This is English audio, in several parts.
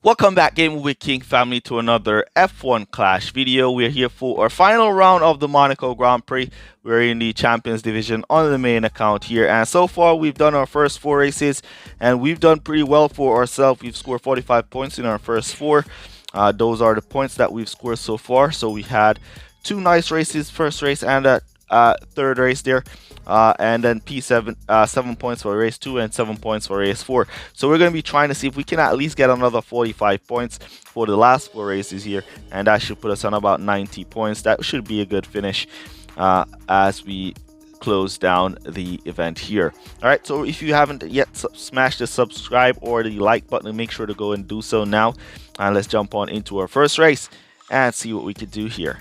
Welcome back, Game with King family, to another F1 Clash video. We're here for our final round of the Monaco Grand Prix. We're in the Champions Division on the main account here, and so far we've done our first 4 races, and we've done pretty well for ourselves. We've scored 45 points in our first 4. Those are the points that we've scored so far. So we had 2 nice races, first race and a third race there. And then P7, 7 points for race 2 and 7 points for race 4. So we're going to be trying to see if we can at least get another 45 points for the last 4 races here, and that should put us on about 90 points. That should be a good finish as we close down the event here. All right, so if you haven't yet smashed the subscribe or the like button, make sure to go and do so now, and let's jump on into our first race and see what we can do here.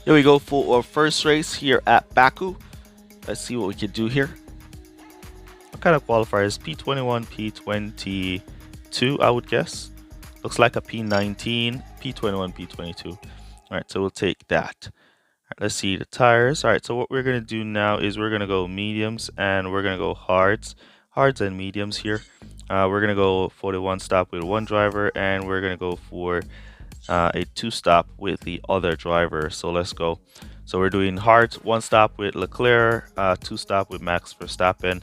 Here we go for our first race here at Baku. Let's see what we can do here. What kind of qualifiers? P21, P22, I would guess. Looks like a P19, P21, P22. All right, so we'll take that. All right, let's see the tires. All right, so what we're going to do now is we're going to go mediums and we're going to go hards and mediums here. We're going to go for the 1-stop with 1 driver, and we're going to go for a 2-stop with the other driver. So let's go. So we're doing hard 1-stop with Leclerc, 2-stop with Max Verstappen.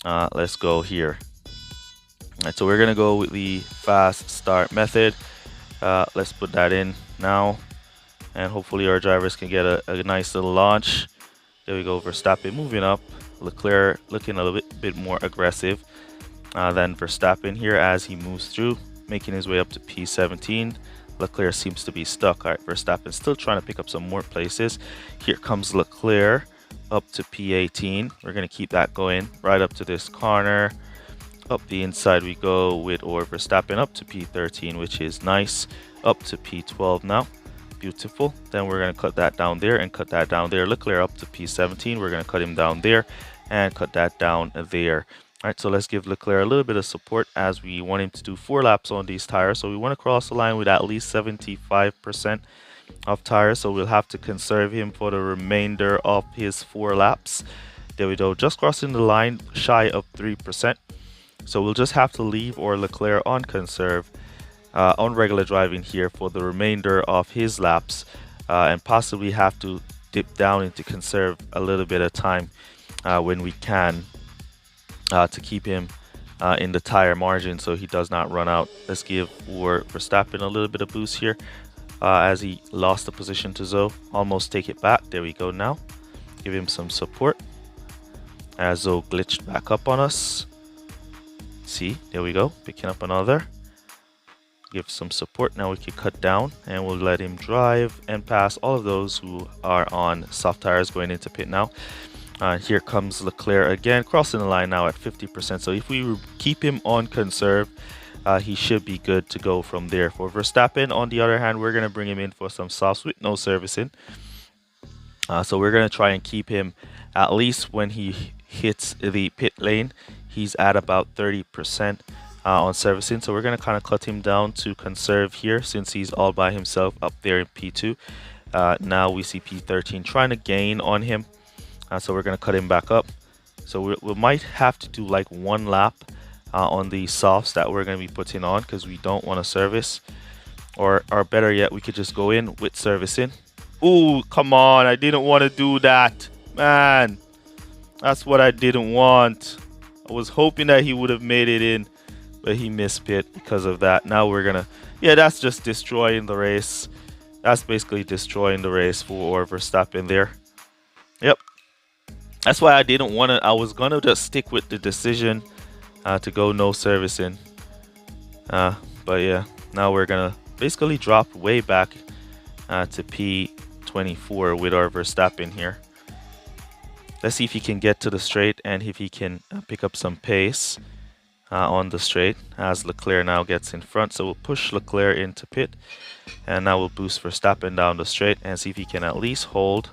Let's go here. All right, so we're gonna go with the fast start method. Let's put that in now, and hopefully our drivers can get a nice little launch. There we go. Verstappen moving up, Leclerc looking a little bit more aggressive than Verstappen here as he moves through, making his way up to P17. Leclerc seems to be stuck. All right, Verstappen still trying to pick up some more places. Here comes Leclerc up to P18. We're going to keep that going right up to this corner. Up the inside we go with Verstappen up to P13, which is nice. Up to P12 now. Beautiful. Then we're going to cut that down there and cut that down there. Leclerc up to P17. We're going to cut him down there and cut that down there. All right, so let's give Leclerc a little bit of support as we want him to do 4 laps on these tires. So we want to cross the line with at least 75% of tires. So we'll have to conserve him for the remainder of his 4 laps. There we go, just crossing the line shy of 3%. So we'll just have to leave our Leclerc on conserve, on regular driving here for the remainder of his laps, and possibly have to dip down into conserve a little bit of time when we can. To keep him in the tire margin so he does not run out. Let's give Verstappen a little bit of boost here as he lost the position to Zoe. Almost take it back. There we go now. Give him some support as Zoe glitched back up on us. See, there we go. Picking up another. Give some support. Now we can cut down and we'll let him drive and pass all of those who are on soft tires going into pit now. Here comes Leclerc again, crossing the line now at 50%. So if we keep him on conserve, he should be good to go from there. For Verstappen, on the other hand, we're going to bring him in for some softs with no servicing. So we're going to try and keep him, at least when he hits the pit lane, he's at about 30% on servicing. So we're going to kind of cut him down to conserve here since he's all by himself up there in P2. Now we see P13 trying to gain on him. So we're going to cut him back up. So we might have to do like 1 lap on the softs that we're going to be putting on because we don't want to service. Or better yet, we could just go in with servicing. Ooh, come on. I didn't want to do that. Man, that's what I didn't want. I was hoping that he would have made it in, but he missed pit because of that. Now we're going to... Yeah, that's just destroying the race. That's basically destroying the race for Verstappen there. Yep. That's why I didn't want to. I was going to just stick with the decision to go no servicing. But yeah, now we're going to basically drop way back to P24 with our Verstappen here. Let's see if he can get to the straight and if he can pick up some pace on the straight as Leclerc now gets in front. So we'll push Leclerc into pit, and now we'll boost Verstappen down the straight and see if he can at least hold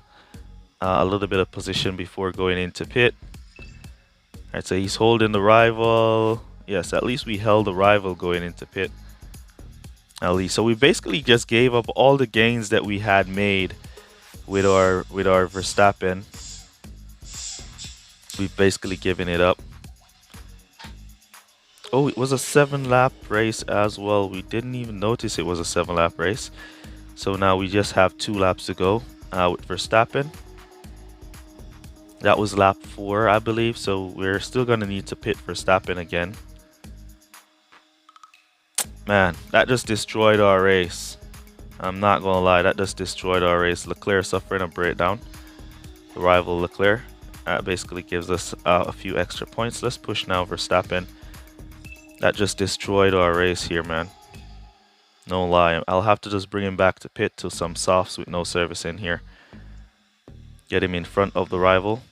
a little bit of position before going into pit. Alright, so he's holding the rival. Yes, at least we held the rival going into pit. At least. So we basically just gave up all the gains that we had made with our Verstappen. We've basically given it up. Oh, it was a 7-lap race as well. We didn't even notice it was a 7-lap race. So now we just have 2 laps to go with Verstappen. That was lap 4, I believe. So we're still going to need to pit Verstappen again. Man, that just destroyed our race. I'm not going to lie, that just destroyed our race. Leclerc suffering a breakdown. The rival Leclerc. That basically gives us a few extra points. Let's push now Verstappen. That just destroyed our race here, man. No lie. I'll have to just bring him back to pit to some softs with no service in here. Get him in front of the rival.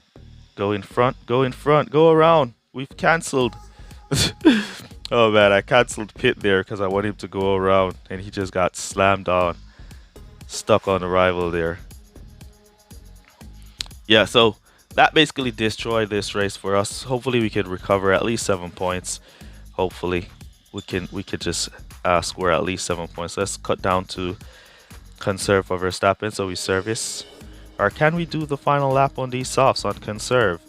Go in front, go in front, go around. We've cancelled. Oh man, I cancelled pit there because I want him to go around and he just got slammed on. Stuck on the rival there. Yeah, so that basically destroyed this race for us. Hopefully we can recover at least 7 points. Hopefully we could just score at least 7 points. Let's cut down to conserve for Verstappen so we service. Or can we do the final lap on these softs on conserve?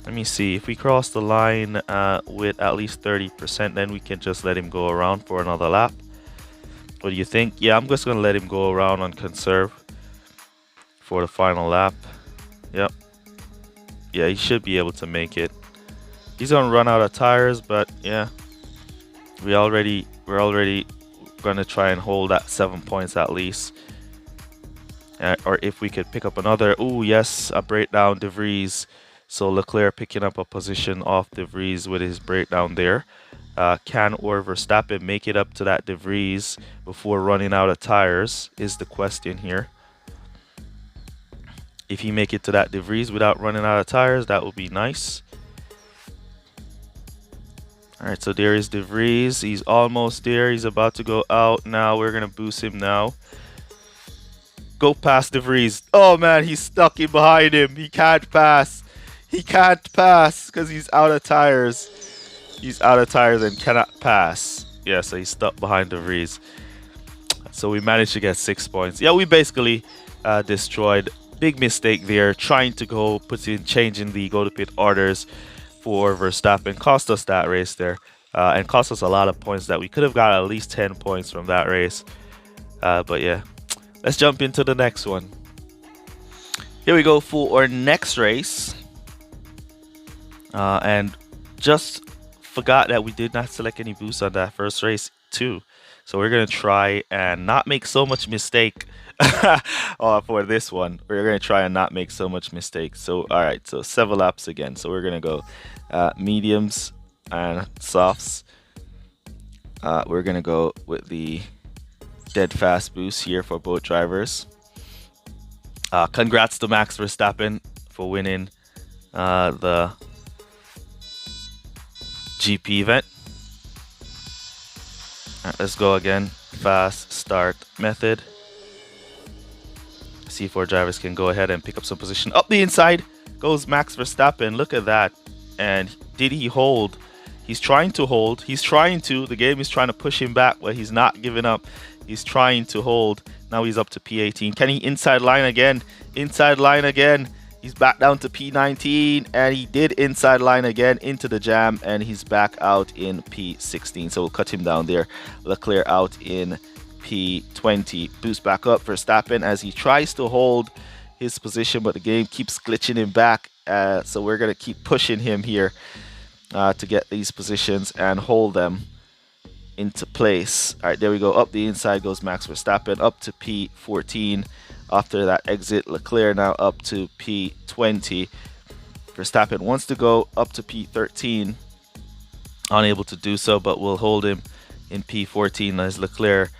Let me see. If we cross the line with at least 30%, then we can just let him go around for another lap. What do you think? Yeah, I'm just going to let him go around on conserve for the final lap. Yep. Yeah, he should be able to make it. He's going to run out of tires, but yeah. We're already going to try and hold that 7 points at least. Or if we could pick up another. Oh, yes, a breakdown, De Vries. So Leclerc picking up a position off De Vries with his breakdown there. Can or Verstappen make it up to that De Vries before running out of tires is the question here. If he make it to that De Vries without running out of tires, that would be nice. Alright, so there is De Vries. He's almost there. He's about to go out now. We're going to boost him now. Go past De Vries. Oh man, he's stuck in behind him. He can't pass. He can't pass because he's out of tires. He's out of tires and cannot pass. Yeah, so he's stuck behind De Vries. So we managed to get 6 points. Yeah, we basically destroyed. Big mistake there. Trying to go, changing the go to pit orders for Verstappen. Cost us that race there. And cost us a lot of points that we could have got at least 10 points from that race. But yeah, let's jump into the next one. Here we go for our next race. And just forgot that we did not select any boosts on that first race too. So we're going to try and not make so much mistake for this one. We're going to try and not make so much mistake. So, all right, so 7 laps again. So we're going to go mediums and softs. We're going to go with the dead fast boost here for both drivers. Congrats to Max Verstappen for winning the GP event. Alright, let's go again. Fast start method. See if our drivers can go ahead and pick up some position. Up the inside goes Max Verstappen. Look at that. And did he hold? He's trying to hold. He's trying to. The game is trying to push him back, but he's not giving up. He's trying to hold. Now he's up to P18. Can he inside line again? Inside line again. He's back down to P19, and he did inside line again into the jam, and he's back out in P16. So we'll cut him down there. Leclerc out in P20. Boost back up for Verstappen as he tries to hold his position, but the game keeps glitching him back. So we're going to keep pushing him here to get these positions and hold them into place. All right, there we go. Up the inside goes Max Verstappen up to P14. After that exit, Leclerc now up to P20. Verstappen wants to go up to P13. Unable to do so, but we'll hold him in P14 as Leclerc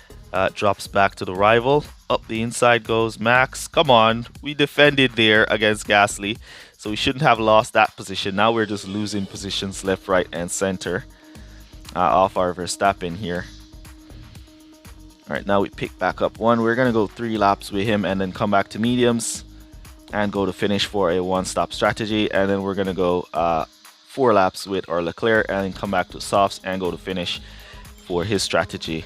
drops back to the rival. Up the inside goes Max. Come on, we defended there against Gasly, so we shouldn't have lost that position. Now we're just losing positions left, right, and center off our Verstappen here. All right, now we pick back up one. We're going to go 3 laps with him and then come back to mediums and go to finish for a one-stop strategy. And then we're going to go 4 laps with our Leclerc and then come back to softs and go to finish for his strategy.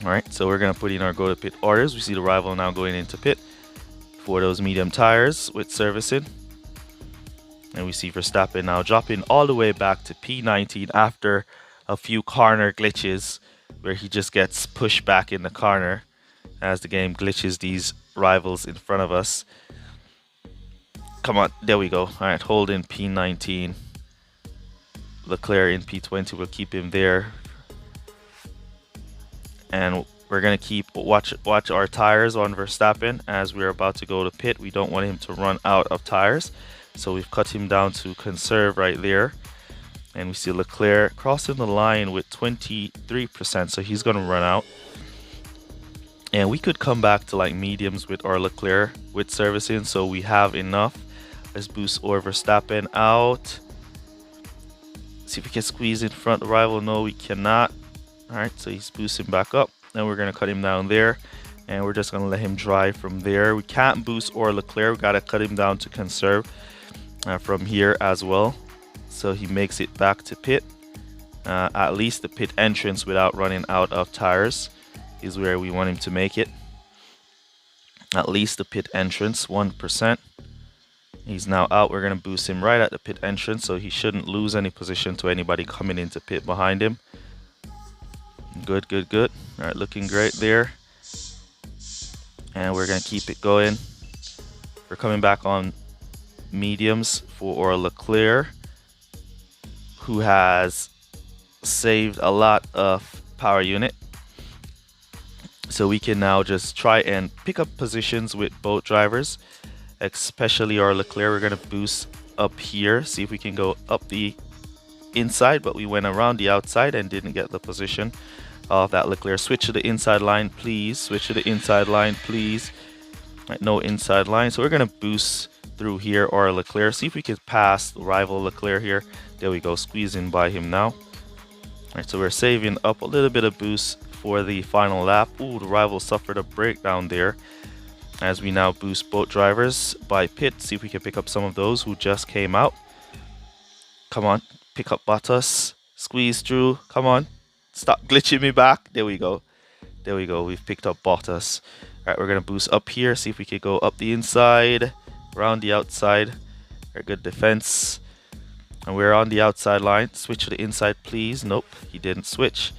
All right, so we're going to put in our go to pit orders. We see the rival now going into pit for those medium tires with servicing. And we see Verstappen now dropping all the way back to P19 after a few corner glitches where he just gets pushed back in the corner as the game glitches these rivals in front of us. Come on, there we go. All right, hold in P19. Leclerc in P20, we'll keep him there. And we're gonna keep watch our tires on Verstappen as we're about to go to pit. We don't want him to run out of tires, so we've cut him down to conserve right there. And we see Leclerc crossing the line with 23%, so he's gonna run out. And we could come back to like mediums with our Leclerc with servicing, so we have enough. Let's boost our Verstappen out. See if we can squeeze in front of the rival. No, we cannot. All right, so he's boosting back up. Then we're gonna cut him down there, and we're just gonna let him drive from there. We can't boost or Leclerc. We gotta cut him down to conserve from here as well, so he makes it back to pit. At least the pit entrance without running out of tires is where we want him to make it. At least the pit entrance, 1%. He's now out. We're gonna boost him right at the pit entrance, so he shouldn't lose any position to anybody coming into pit behind him. Good, good, good. All right, looking great there. And we're gonna keep it going. We're coming back on mediums for Leclerc, who has saved a lot of power unit. So we can now just try and pick up positions with both drivers, especially our Leclerc. We're gonna boost up here, see if we can go up the inside, but we went around the outside and didn't get the position of that Leclerc. Switch to the inside line, please. Switch to the inside line, please. Right, no inside line, so we're gonna boost through here or Leclerc. See if we can pass the rival Leclerc here. There we go, squeezing by him now. All right, so we're saving up a little bit of boost for the final lap. Ooh, the rival suffered a breakdown there as we now boost both drivers by pit. See if we can pick up some of those who just came out. Come on, pick up Bottas. Squeeze through. Come on. Stop glitching me back. There we go. There we go. We've picked up Bottas. All right, we're going to boost up here. See if we can go up the inside, around the outside. Very good defense. And we're on the outside line. Switch to the inside, please. Nope, he didn't switch.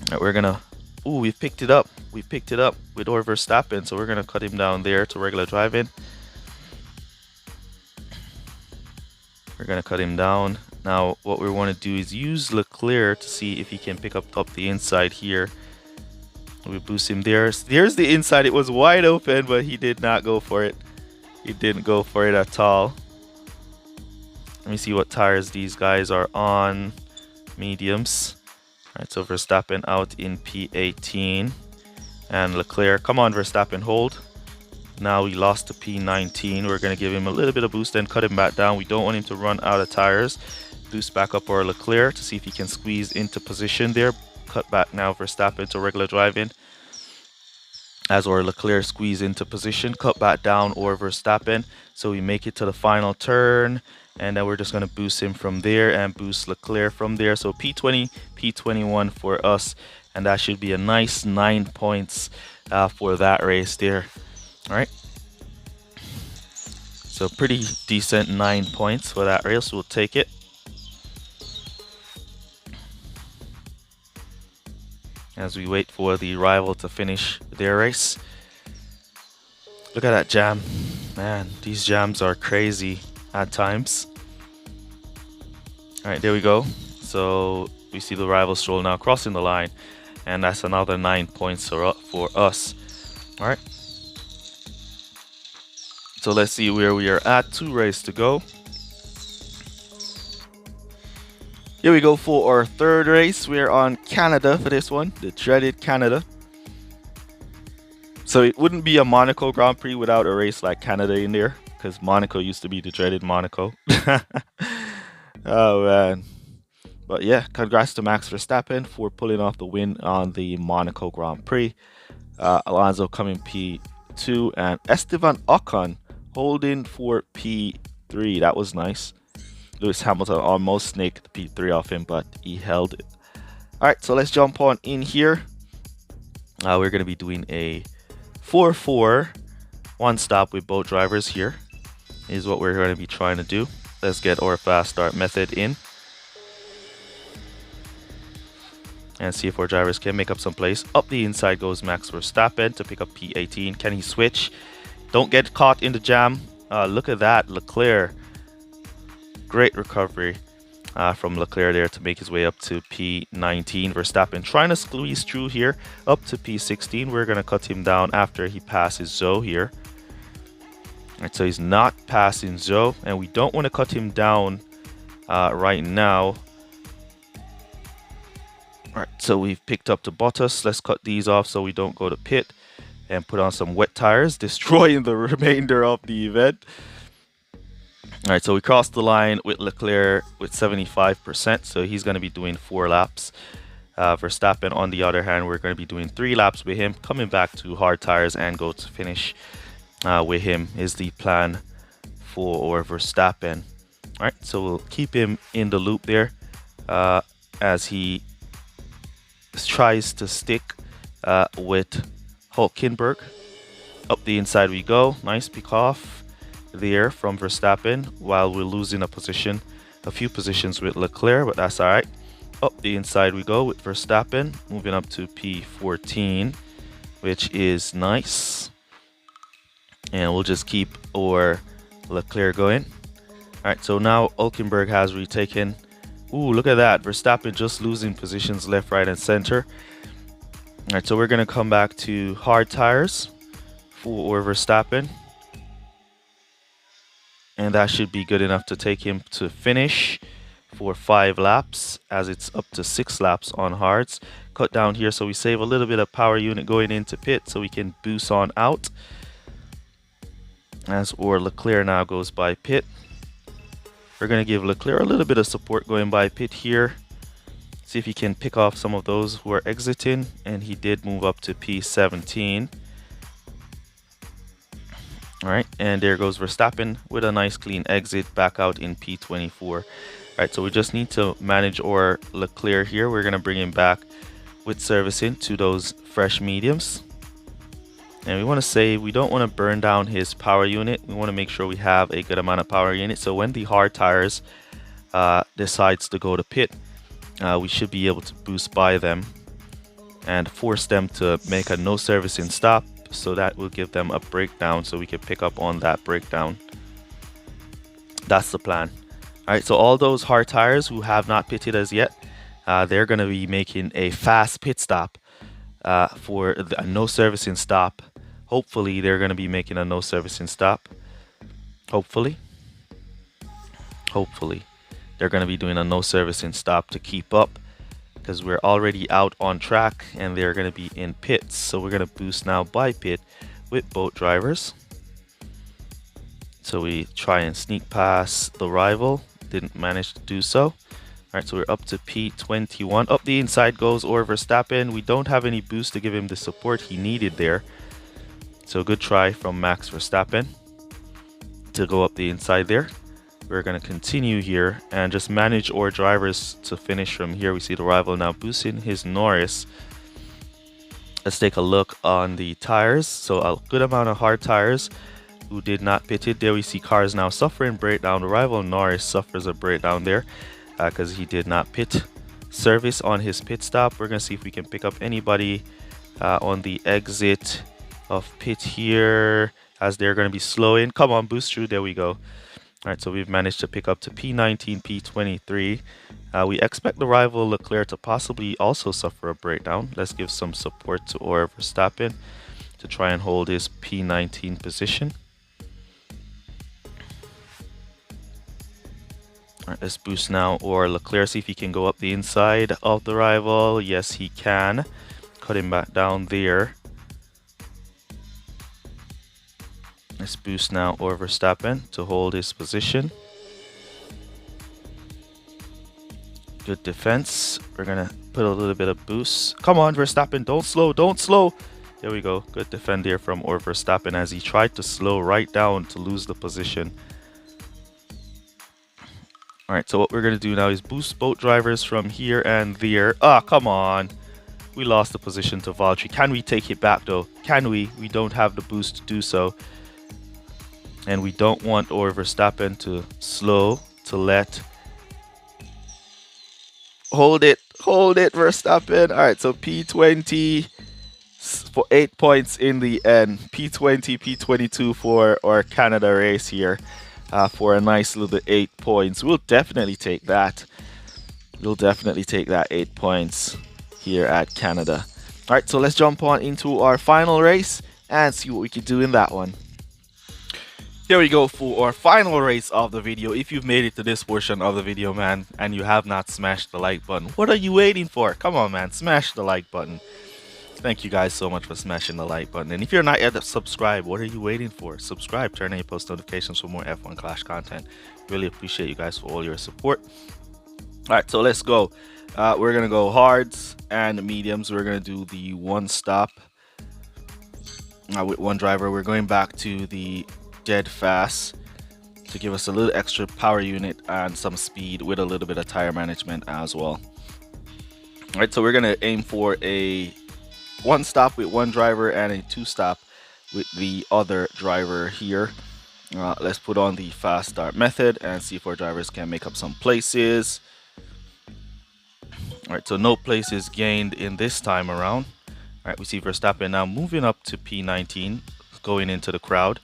All right, we're going to... Ooh, we picked it up. We picked it up with our Verstappen, so we're going to cut him down there to regular driving. We're going to cut him down. Now, what we want to do is use Leclerc to see if he can pick up the inside here. We boost him there. There's the inside. It was wide open, but he did not go for it. He didn't go for it at all. Let me see what tires these guys are on. Mediums. All right, so Verstappen out in P18. And Leclerc, come on Verstappen, hold. Now we lost to P19. We're going to give him a little bit of boost and cut him back down. We don't want him to run out of tires. Boost back up our Leclerc to see if he can squeeze into position there. Cut back now Verstappen to regular driving. As our Leclerc squeeze into position, cut back down or Verstappen. So we make it to the final turn. And then we're just going to boost him from there and boost Leclerc from there. So P20, P21 for us. And that should be a nice 9 points for that race there. All right. So pretty decent 9 points for that race. We'll take it. As we wait for the rival to finish their race. Look at that jam. Man, these jams are crazy at times. All right, there we go. So we see the rival stroll now crossing the line. And that's another 9 points for us. All right. So let's see where we are at. 2 races to go. Here we go for our third race. We're on Canada for this one, the dreaded Canada. So it wouldn't be a Monaco Grand Prix without a race like Canada in there, because Monaco used to be the dreaded Monaco. Oh man. But yeah, congrats to Max Verstappen for pulling off the win on the Monaco Grand Prix. Alonso coming P2 and Esteban Ocon holding for P3. That was nice. Lewis Hamilton almost snaked the P3 off him, but he held it. All right, so let's jump on in here. We're going to be doing a 4-4 one stop with both drivers here is what we're going to be trying to do. Let's get our fast start method in and see if our drivers can make up some place. Up the inside goes Max Verstappen to pick up P18. Can he switch? Don't get caught in the jam. Look at that, Leclerc. Great recovery from Leclerc there to make his way up to P19. Verstappen trying to squeeze through here up to P16. We're going to cut him down after he passes Zhou here. Right, so he's not passing Zhou, and we don't want to cut him down right now. Alright, so we've picked up the Bottas. Let's cut these off so we don't go to pit and put on some wet tires, destroying the remainder of the event. Alright, so we crossed the line with Leclerc with 75%, so he's going to be doing 4 laps. Verstappen, on the other hand, we're going to be doing 3 laps with him, coming back to hard tires and go to finish with him is the plan for Verstappen. Alright, so we'll keep him in the loop there as he tries to stick with Hülkenberg. Up the inside we go. Nice pick off there from Verstappen while we're losing a few positions with Leclerc, but that's alright. Up the inside we go with Verstappen, moving up to P14, which is nice. And we'll just keep our Leclerc going. Alright, so now Hülkenberg has retaken. Ooh, look at that. Verstappen just losing positions left, right, and center. Alright, so we're going to come back to hard tires for Verstappen. And that should be good enough to take him to finish for 5 laps, as it's up to 6 laps on hards. Cut down here so we save a little bit of power unit going into pit so we can boost on out. As our Leclerc now goes by pit. We're going to give Leclerc a little bit of support going by pit here. See if he can pick off some of those who are exiting. And he did move up to P17. Alright, and there goes Verstappen with a nice clean exit back out in P24. Alright, so we just need to manage our Leclerc here. We're going to bring him back with servicing to those fresh mediums. And we want to say we don't want to burn down his power unit. We want to make sure we have a good amount of power unit. So when the hard tires decides to go to pit, we should be able to boost by them and force them to make a no servicing stop. So that will give them a breakdown so we can pick up on that breakdown. That's the plan. Alright, so all those hard tires who have not pitted as yet, they're going to be making a fast pit stop for a no servicing stop. Hopefully they're going to be making a no servicing stop. Hopefully they're going to be doing a no servicing stop to keep up, because we're already out on track and they're going to be in pits. So we're going to boost now by pit with both drivers. So we try and sneak past the rival, didn't manage to do so. Alright, so we're up to P21. Up the inside goes Verstappen. We don't have any boost to give him the support he needed there. So good try from Max Verstappen to go up the inside there. We're going to continue here and just manage our drivers to finish from here. We see the rival now boosting his Norris. Let's take a look on the tires. So a good amount of hard tires who did not pit it. There we see cars now suffering breakdown. The rival Norris suffers a breakdown there because he did not pit service on his pit stop. We're going to see if we can pick up anybody on the exit of pit here as they're going to be slowing. Come on, boost through. There we go. Alright, so we've managed to pick up to P19, P23. We expect the rival Leclerc to possibly also suffer a breakdown. Let's give some support to Verstappen to try and hold his P19 position. Alright, let's boost now Leclerc, see if he can go up the inside of the rival. Yes, he can. Cut him back down there. Let's boost now Verstappen to hold his position. Good defense. We're going to put a little bit of boost. Come on, Verstappen. Don't slow. Don't slow. There we go. Good defend there from Verstappen as he tried to slow right down to lose the position. Alright, so what we're going to do now is boost both drivers from here and there. Ah, come on. We lost the position to Valtteri. Can we take it back though? Can we? We don't have the boost to do so. and we don't want Verstappen to slow to let. Hold it, Verstappen. All right, so P20 for 8 points in the end. P20, P22 for our Canada race here for a nice little 8 points. We'll definitely take that. We'll definitely take that 8 points here at Canada. All right, so let's jump on into our final race and see what we can do in that one. Here we go for our final race of the video. If you've made it to this portion of the video, man, and you have not smashed the like button, what are you waiting for? Come on, man, smash the like button. Thank you guys so much for smashing the like button. And if you're not yet subscribed, what are you waiting for? Subscribe, turn on your post notifications for more F1 Clash content. Really appreciate you guys for all your support. All right, so let's go. We're gonna go hards and mediums. We're gonna do the one stop with one driver. We're going back to the dead fast to give us a little extra power unit and some speed with a little bit of tire management as well. All right, so we're gonna aim for a one stop with one driver and a two stop with the other driver here. Let's put on the fast start method and see if our drivers can make up some places. All right, so no places gained in this time around. All right, we see Verstappen now moving up to P19, going into the crowd,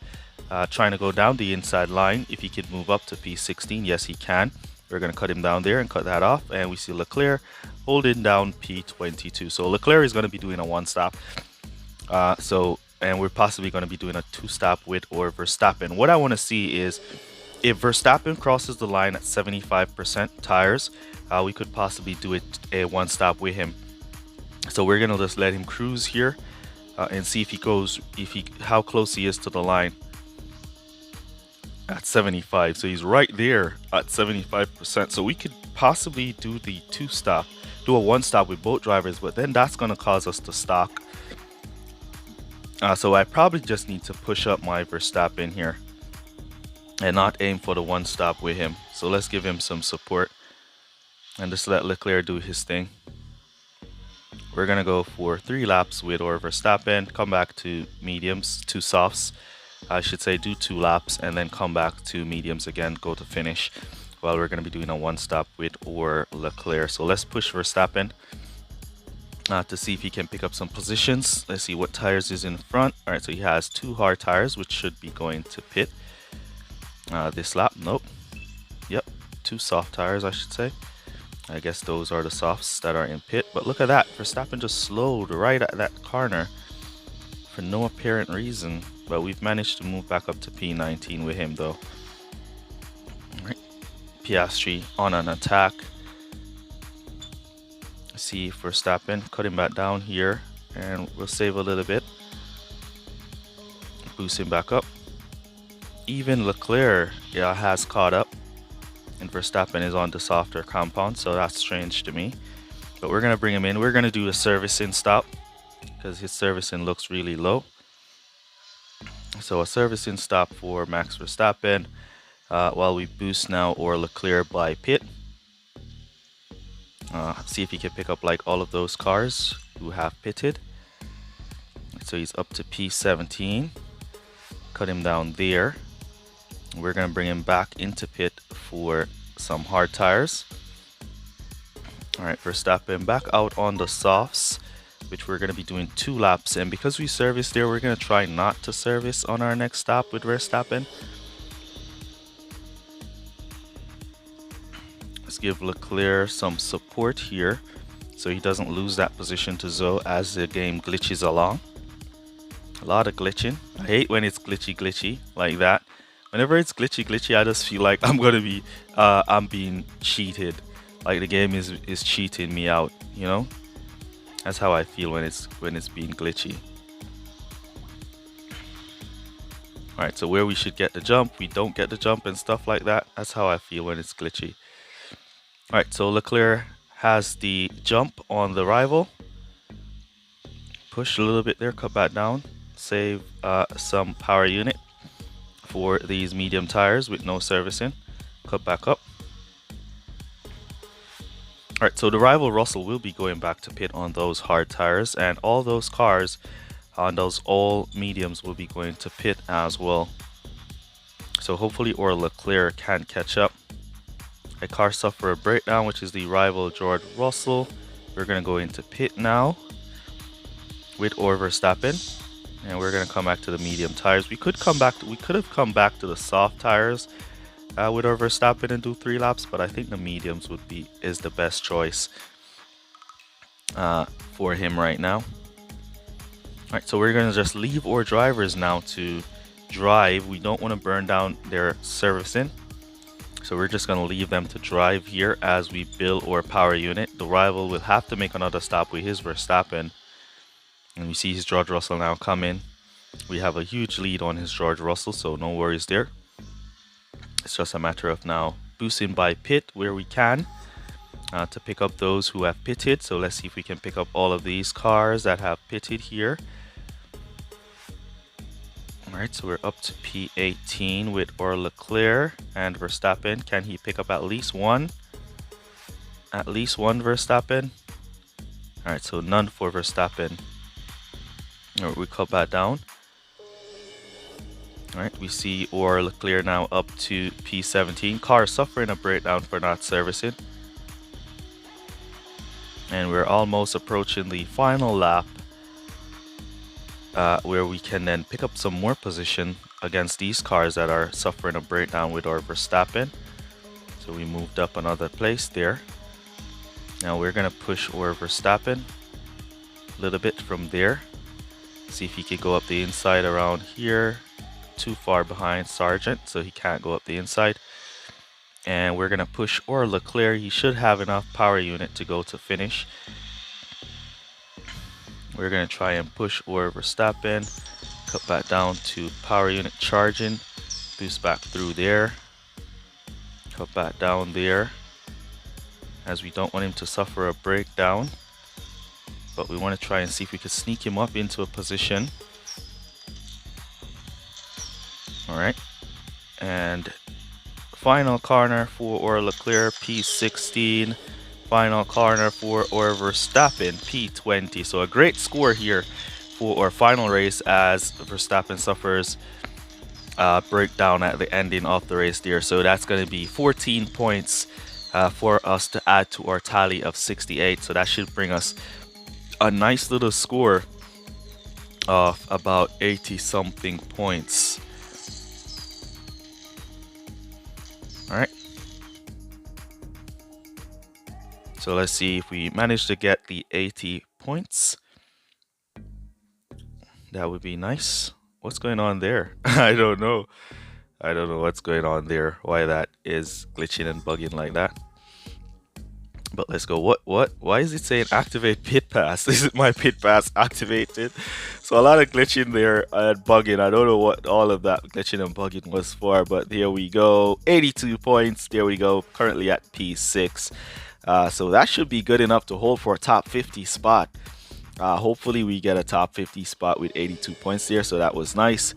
trying to go down the inside line. If he can move up to P16, yes, he can. We're going to cut him down there and cut that off. And we see Leclerc holding down P22. So Leclerc is going to be doing a one stop. And we're possibly going to be doing a two stop with or Verstappen. What I want to see is if Verstappen crosses the line at 75% tires, we could possibly do it a one stop with him. So we're going to just let him cruise here and see if he goes, how close he is to the line. At 75, so he's right there at 75%. So we could possibly do the two stop, do a one stop with both drivers, but then that's going to cause us to stock. So I probably just need to push up my Verstappen here and not aim for the one stop with him. So let's give him some support and just let Leclerc do his thing. We're gonna go for 3 laps with or Verstappen, come back to mediums, 2 softs. I should say do 2 laps and then come back to mediums again, go to finish, while we're going to be doing a one stop with or Leclerc. So let's push Verstappen to see if he can pick up some positions. Let's see what tires is in front. All right, so he has 2 hard tires, which should be going to pit this lap. Nope. Yep, 2 soft tires, I should say. I guess those are the softs that are in pit. But look at that, Verstappen just slowed right at that corner for no apparent reason. But we've managed to move back up to P19 with him though. Right. Piastri on an attack. See Verstappen, cut him back down here and we'll save a little bit. Boost him back up. Even Leclerc has caught up and Verstappen is on the softer compound, so that's strange to me. But we're going to bring him in. We're going to do a servicing stop because his servicing looks really low. So a servicing stop for Max Verstappen while we boost now or Leclerc by pit. See if he can pick up like all of those cars who have pitted. So he's up to P17. Cut him down there. We're going to bring him back into pit for some hard tires. Alright, Verstappen back out on the softs, which we're going to be doing 2 laps. And because we serviced there, we're going to try not to service on our next stop with Verstappen. Let's give Leclerc some support here so he doesn't lose that position to Zoe as the game glitches along. A lot of glitching. I hate when it's glitchy like that. Whenever it's glitchy, I just feel like I'm gonna be I'm being cheated. Like the game is cheating me out, you know? That's how I feel when it's being glitchy. Alright, so where we should get the jump, we don't get the jump and stuff like that. That's how I feel when it's glitchy. Alright, so Leclerc has the jump on the rival. Push a little bit there, cut back down. Save some power unit for these medium tires with no servicing. Cut back up. Alright, so the rival Russell will be going back to pit on those hard tires, and all those cars on those all mediums will be going to pit as well. So hopefully or Leclerc can catch up. A car suffer a breakdown, which is the rival George Russell. We're going to go into pit now with Verstappen, and we're going to come back to the medium tires. We could have come back to the soft tires with Verstappen and do 3 laps, but I think the mediums is the best choice for him right now. Alright, so we're going to just leave our drivers now to drive. We don't want to burn down their servicing, so we're just going to leave them to drive here as we build our power unit. The rival will have to make another stop with his Verstappen, and we see his George Russell now coming. We have a huge lead on his George Russell, so no worries there. It's just a matter of now boosting by pit where we can to pick up those who have pitted. So let's see if we can pick up all of these cars that have pitted here. Alright, so we're up to P18 with Leclerc and Verstappen. Can he pick up at least one? At least one Verstappen. Alright, so none for Verstappen. Alright, we cut that down. Alright, we see Leclerc now up to P17. Car suffering a breakdown for not servicing. And we're almost approaching the final lap, where we can then pick up some more position against these cars that are suffering a breakdown with our Verstappen. So we moved up another place there. Now we're going to push our Verstappen a little bit from there. See if he could go up the inside around here. Too far behind Sargent, so he can't go up the inside. And we're going to push Leclerc. He should have enough power unit to go to finish. We're going to try and push Verstappen, cut back down to power unit charging, boost back through there, cut back down there, as we don't want him to suffer a breakdown, but we want to try and see if we could sneak him up into a position. Alright, and final corner for Leclerc, P16. Final corner for Verstappen, P20. So a great score here for our final race as Verstappen suffers breakdown at the ending of the race there. So that's going to be 14 points for us to add to our tally of 68. So that should bring us a nice little score of about 80 something points. Alright. So let's see if we manage to get the 80 points. That would be nice. What's going on there? I don't know. I don't know what's going on there. Why that is glitching and bugging like that. But let's go. What? Why is it saying activate pit pass? Isn't my pit pass activated? So a lot of glitching there and bugging. I don't know what all of that glitching and bugging was for. But there we go. 82 points. There we go. Currently at P6. So that should be good enough to hold for a top 50 spot. Hopefully we get a top 50 spot with 82 points there. So that was nice.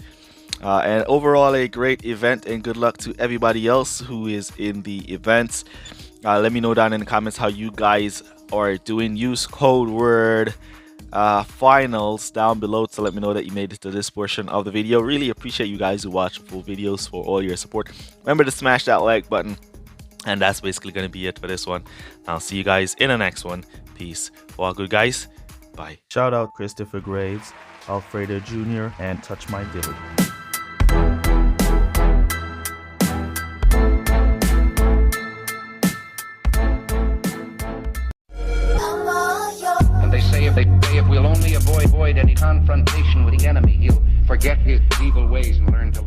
And overall a great event, and good luck to everybody else who is in the events. Let me know down in the comments how you guys are doing. Use code word finals down below to let me know that you made it to this portion of the video. Really appreciate you guys who watch full videos for all your support. Remember to smash that like button. And that's basically going to be it for this one. I'll see you guys in the next one. Peace. All good, guys. Bye. Shout out Christopher Graves, Alfredo Jr., and Touch My Dilly. And they say if we'll only avoid any confrontation with the enemy, he'll forget his evil ways and learn to